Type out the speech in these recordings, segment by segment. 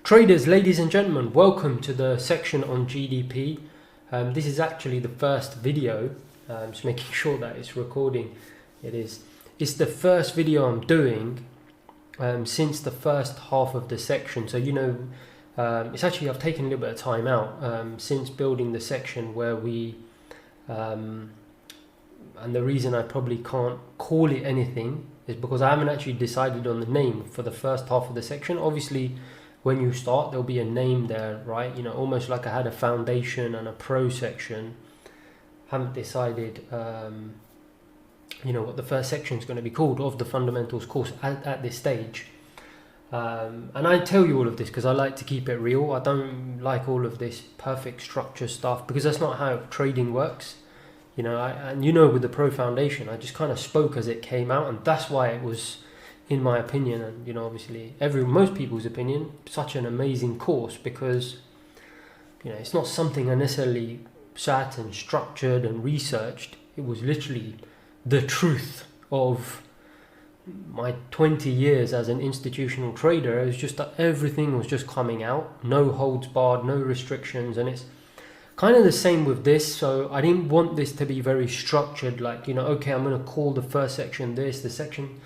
Traders, ladies and gentlemen, welcome to the section on GDP. This is actually the first video, just making sure that it's recording. It's the first video I'm doing since the first half of the section. So it's actually, I've taken a little bit of time out since building the section where we and the reason I probably can't call it anything is because I haven't actually decided on the name for the first half of the section. Obviously, when you start, there'll be a name there, right? Almost like I had a foundation and a pro section. Haven't decided, what the first section is going to be called of the fundamentals course at this stage. And I tell you all of this because I like to keep it real. I don't like all of this perfect structure stuff because that's not how trading works. With the pro foundation, I just kind of spoke as it came out, and that's why it was, in my opinion, and obviously most people's opinion, such an amazing course because it's not something I necessarily sat and structured and researched. It was literally the truth of my 20 years as an institutional trader. It was just that everything was just coming out, no holds barred, no restrictions, and it's kind of the same with this. So I didn't want this to be very structured, like okay, I'm going to call the first section this, the second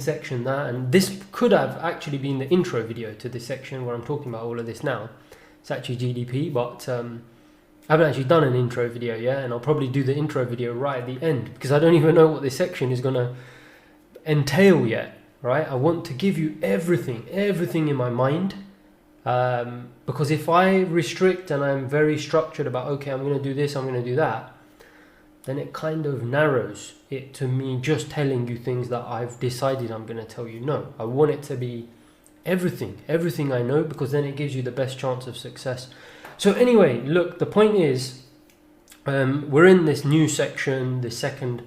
section that, and this could have actually been the intro video to this section where I'm talking about all of this now. It's actually GDP, but I haven't actually done an intro video yet, and I'll probably do the intro video right at the end because I don't even know what this section is going to entail yet, right? I want to give you everything in my mind, because if I restrict and I'm very structured about, okay, I'm going to do this, I'm going to do that, then it kind of narrows it to me just telling you things that I've decided I'm going to tell you. No, I want it to be everything I know, because then it gives you the best chance of success. So anyway, look, the point is, we're in this new section, the second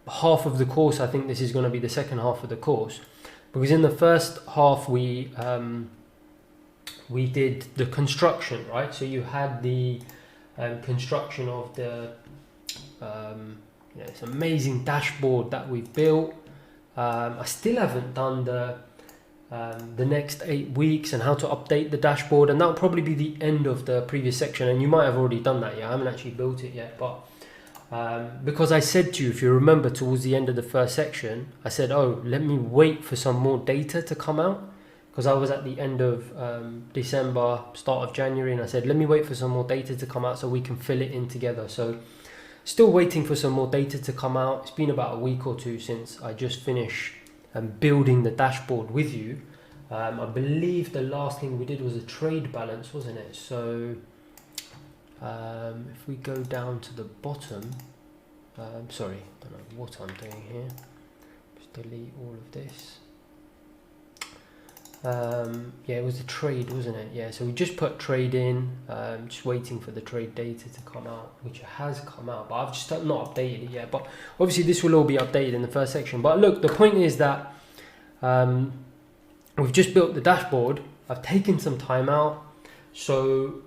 half of the course. I think this is going to be the second half of the course, because in the first half we did the construction, right? So you had the construction of the this amazing dashboard that we've built. I still haven't done the next 8 weeks and how to update the dashboard, and that'll probably be the end of the previous section, and you might have already done that. I haven't actually built it yet, but because I said to you, if you remember, towards the end of the first section, I said, let me wait for some more data to come out, because I was at the end of December, start of January, and I said, let me wait for some more data to come out so we can fill it in together. So still waiting for some more data to come out. It's been about a week or two since I just finished building the dashboard with you. I believe the last thing we did was a trade balance, wasn't it? So if we go down to the bottom, sorry, I don't know what I'm doing here. Just delete all of this. It was a trade, wasn't it? Yeah, so we just put trade in, just waiting for the trade data to come out, which has come out, but I've just not updated it yet. But obviously this will all be updated in the first section. But look, the point is that we've just built the dashboard. I've taken some time out, so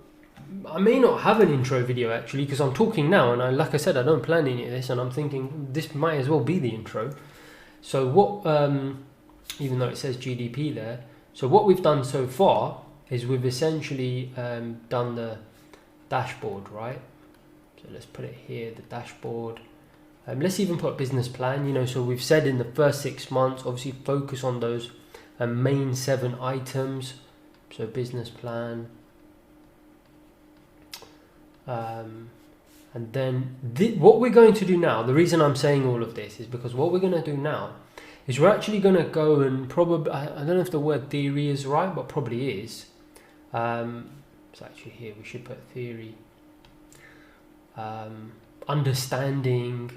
I may not have an intro video actually, because I'm talking now, and like I said, I don't plan any of this, and I'm thinking this might as well be the intro. So what, even though it says GDP there, so what we've done so far is we've essentially done the dashboard, right? So let's put it here, the dashboard. Let's even put business plan, so we've said in the first 6 months, obviously focus on those main 7 items. So business plan. And then what we're going to do now, the reason I'm saying all of this is because what we're going to do now is we're actually going to go and probably, I don't know if the word theory is right, but probably is. It's actually here, we should put theory. Understanding,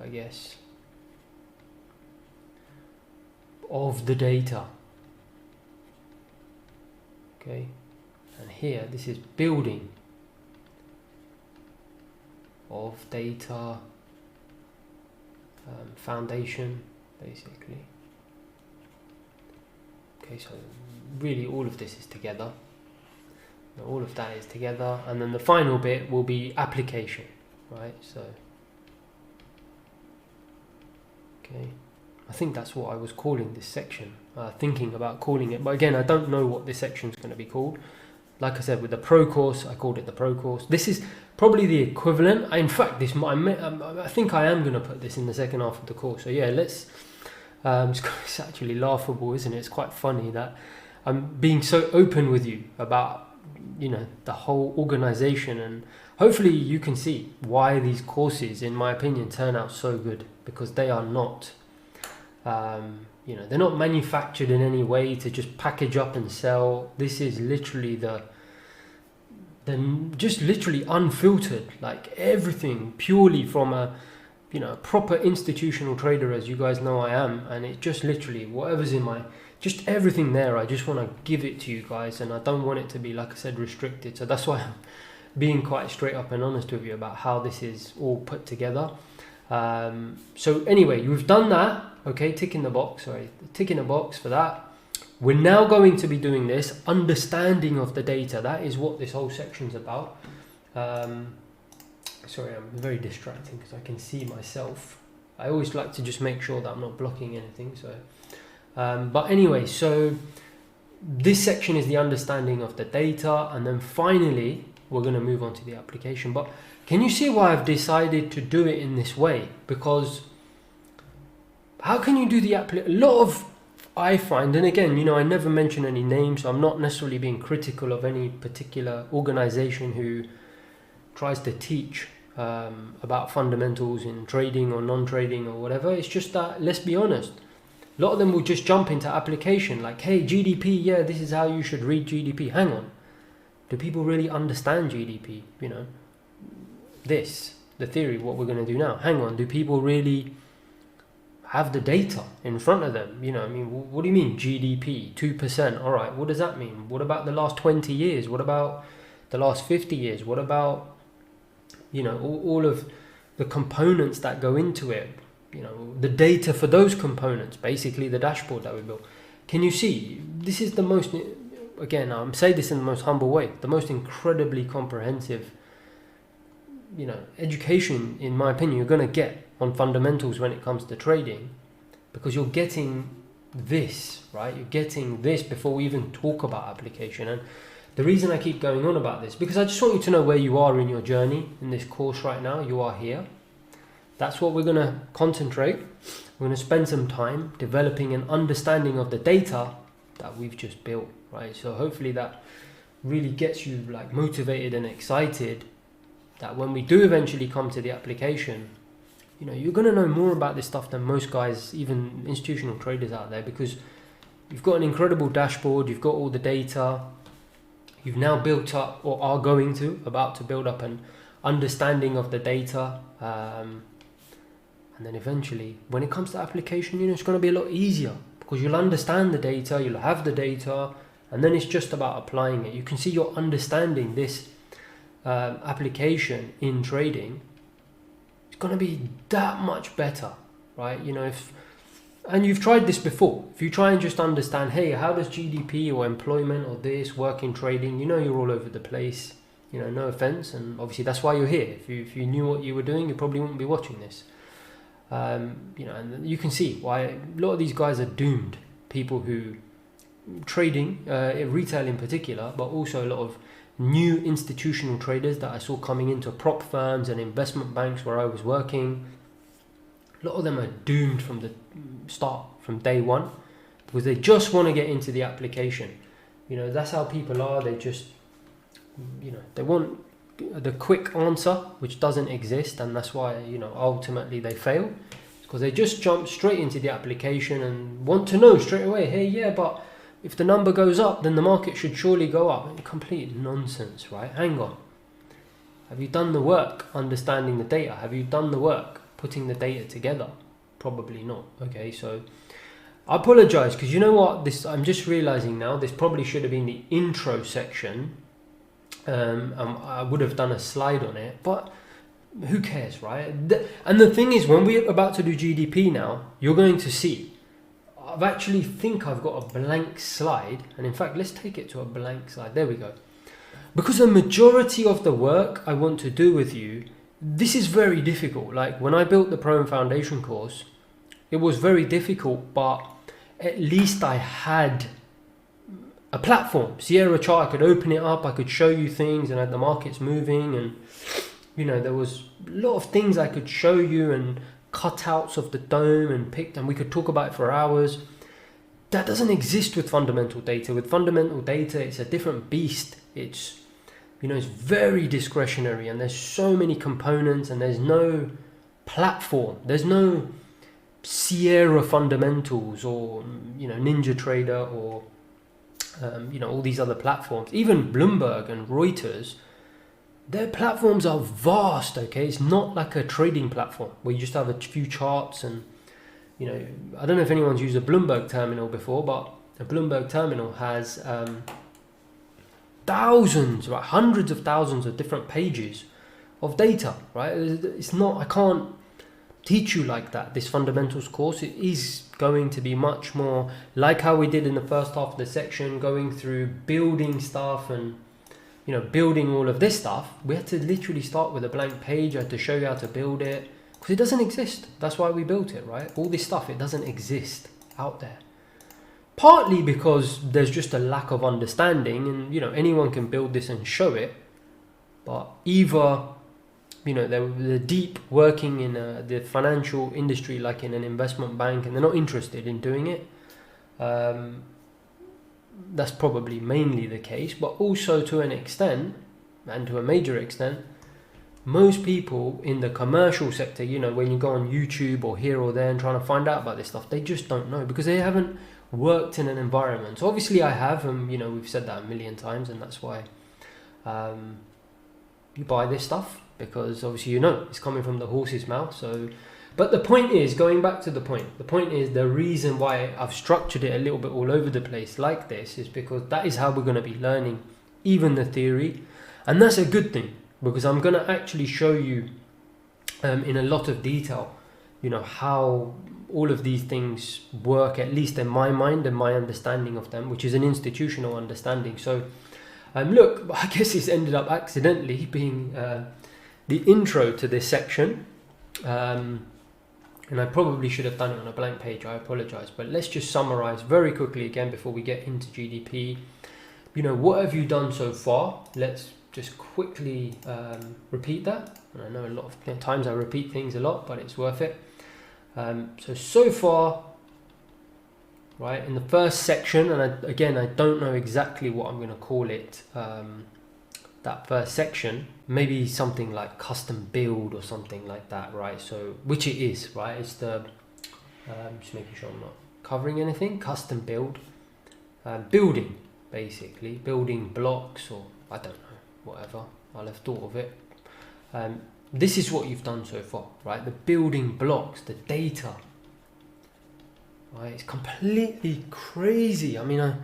I guess, of the data. Okay, and here, this is building of data, foundation, basically. Okay, so really all of this is together. All of that is together, and then the final bit will be application, right? So, okay, I think that's what I was calling this section, thinking about calling it. But again, I don't know what this section is going to be called. Like I said, with the pro course, I called it the pro course. This is probably the equivalent. In fact, I think I am going to put this in the second half of the course. So yeah, let's. It's actually laughable, isn't it? It's quite funny that I'm being so open with you about, you know, the whole organization, and hopefully you can see why these courses, in my opinion, turn out so good, because they are not. You know, they're not manufactured in any way to just package up and sell. This is literally just literally unfiltered, like everything purely from a, you know, proper institutional trader, as you guys know I am, and it's just literally whatever's in just everything there. I just want to give it to you guys, and I don't want it to be, like I said, restricted. So that's why I'm being quite straight up and honest with you about how this is all put together. So anyway, we've done that. Okay, ticking the box for that. We're now going to be doing this understanding of the data. That is what this whole section's about. Sorry, I'm very distracting because I can see myself. I always like to just make sure that I'm not blocking anything. So, but anyway, so this section is the understanding of the data, and then finally we're going to move on to the application. But can you see why I've decided to do it in this way? Because how can you do the application? A lot of, I find, and again, you know, I never mention any names, so I'm not necessarily being critical of any particular organization who tries to teach about fundamentals in trading or non-trading or whatever. It's just that, let's be honest, a lot of them will just jump into application like, hey, GDP, yeah, this is how you should read GDP. Hang on, do people really understand GDP? You know, the theory, what we're going to do now. Hang on, do people really have the data in front of them? You know, I mean, what do you mean GDP 2%? All right, what does that mean? What about the last 20 years? What about the last 50 years? What about, you know, all of the components that go into it? You know, the data for those components, basically the dashboard that we built. Can you see? This is the most, again, I'm saying this in the most humble way, the most incredibly comprehensive, you know, education, in my opinion, you're going to get on fundamentals when it comes to trading, because you're getting this, right? You're getting this before we even talk about application. And the reason I keep going on about this, because I just want you to know where you are in your journey in this course right now. You are here. That's what we're going to concentrate. We're going to spend some time developing an understanding of the data that we've just built, right? So hopefully that really gets you like motivated and excited that when we do eventually come to the application, you know, you're going to know more about this stuff than most guys, even institutional traders out there, because you've got an incredible dashboard, you've got all the data, you've now built up, or are about to build up an understanding of the data. And then eventually, when it comes to application, you know, it's going to be a lot easier because you'll understand the data, you'll have the data, and then it's just about applying it. You can see you're understanding this application in trading. It's going to be that much better, right? You know, and you've tried this before. If you try and just understand, hey, how does GDP or employment or this work in trading? You know, you're all over the place. You know, no offense, and obviously that's why you're here. If you knew what you were doing, you probably wouldn't be watching this. You know, and you can see why a lot of these guys are doomed. People who trading, retail in particular, but also a lot of new institutional traders that I saw coming into prop firms and investment banks where I was working. A lot of them are doomed from the start, from day one, because they just want to get into the application. You know, that's how people are. They just, you know, they want the quick answer, which doesn't exist, and that's why, you know, ultimately they fail, because they just jump straight into the application and want to know straight away, hey, yeah, but if the number goes up, then the market should surely go up. Complete nonsense, right? Hang on. Have you done the work understanding the data? Have you done the work putting the data together? Probably not. Okay, so I apologize, because you know what, I'm just realizing now, this probably should have been the intro section. I would have done a slide on it, but who cares, right? And the thing is, when we're about to do GDP now, you're going to see I've actually think I've got a blank slide, and in fact, let's take it to a blank slide. There we go. Because the majority of the work I want to do with you, this is very difficult. Like when I built the Pro and Foundation course, It was very difficult, but at least I had a platform. Sierra chart, I could open it up, I could show you things, and the market's moving, and there was a lot of things I could show you, and cutouts of the dome, and we could talk about it for hours. That doesn't exist with fundamental data. With fundamental data, it's a different beast. It's it's very discretionary, and there's so many components, and there's no platform. There's no Sierra fundamentals, or NinjaTrader, or all these other platforms. Even Bloomberg and Reuters, their platforms are vast. Okay, it's not like a trading platform where you just have a few charts, and I don't know if anyone's used a Bloomberg terminal before, but a Bloomberg terminal has thousands, right, hundreds of thousands of different pages of data, right? It's not, I can't teach you like that. This fundamentals course, it is going to be much more like how we did in the first half of the section, going through building stuff and building all of this stuff. We had to literally start with a blank page. I had to show you how to build it, because it doesn't exist. That's why we built it, right? All this stuff, it doesn't exist out there. Partly because there's just a lack of understanding, and anyone can build this and show it, but either they're deep working in the financial industry, like in an investment bank, and they're not interested in doing it. That's probably mainly the case, but also to an extent, and to a major extent, most people in the commercial sector, when you go on YouTube or here or there and trying to find out about this stuff, they just don't know, because they haven't worked in an environment. So obviously I have, and we've said that a million times, and that's why you buy this stuff, because obviously it's coming from the horse's mouth. So, but the point is, going back to the point is, the reason why I've structured it a little bit all over the place like this is because that is how we're going to be learning even the theory, and that's a good thing, because I'm going to actually show you in a lot of detail how all of these things work, at least in my mind and my understanding of them, which is an institutional understanding. So look, I guess it's ended up accidentally being the intro to this section, and I probably should have done it on a blank page. I apologize, but let's just summarize very quickly again before we get into GDP. What have you done so far? Let's just quickly repeat that. And I know a lot of times I repeat things a lot, but it's worth it. So far, right, in the first section, and I don't know exactly what I'm going to call it, that first section, maybe something like custom build or something like that, right? So, which it is, right? It's the, just making sure I'm not covering anything, custom build, building, basically, building blocks, or I don't know, whatever, I'll have thought of it. This is what you've done so far, right? The building blocks, the data, right? It's completely crazy. I mean, I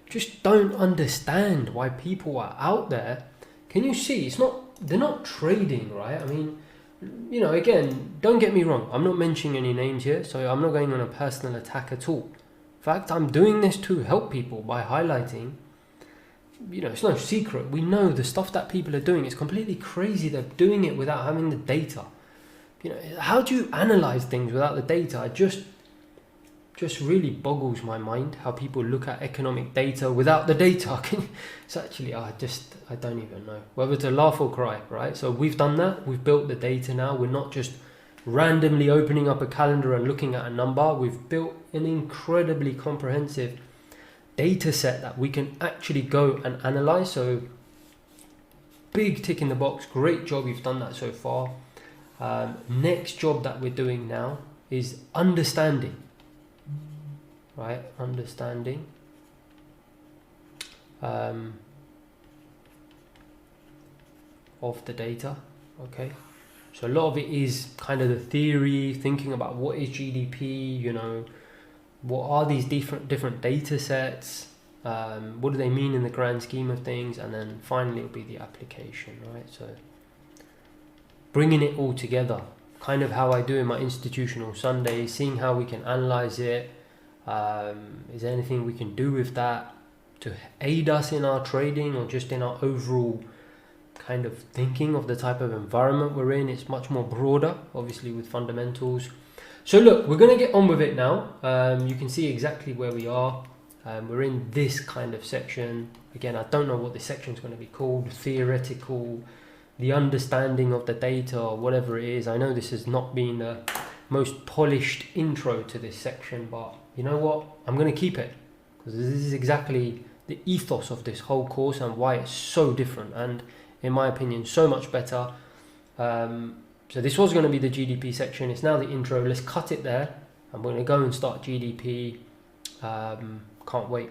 just don't understand why people are out there. Can you see? They're not trading, right? I mean, again, don't get me wrong. I'm not mentioning any names here, so I'm not going on a personal attack at all. In fact, I'm doing this to help people by highlighting, it's no secret. We know the stuff that people are doing is completely crazy. They're doing it without having the data. How do you analyze things without the data? It just really boggles my mind how people look at economic data without the data. It's actually, I don't even know whether to laugh or cry, right? So we've done that. We've built the data now. We're not just randomly opening up a calendar and looking at a number. We've built an incredibly comprehensive data set that we can actually go and analyze. So big tick in the box. Great job, you've done that so far. Next job that we're doing now is understanding, right? Understanding of the data. Okay, so a lot of it is kind of the theory, thinking about what is GDP, what are these different data sets, what do they mean in the grand scheme of things, and then finally it'll be the application, right? So bringing it all together, kind of how I do in my institutional Sundays, seeing how we can analyze it. Is there anything we can do with that to aid us in our trading, or just in our overall kind of thinking of the type of environment we're in? It's much more broader, obviously, with fundamentals. So look, we're going to get on with it now. You can see exactly where we are. We're in this kind of section. Again, I don't know what this section is going to be called, theoretical, the understanding of the data, or whatever it is. I know this has not been the most polished intro to this section, but you know what? I'm going to keep it, because this is exactly the ethos of this whole course and why it's so different and, in my opinion, so much better. So this was going to be the GDP section. It's now the intro. Let's cut it there. I'm going to go and start GDP. Can't wait.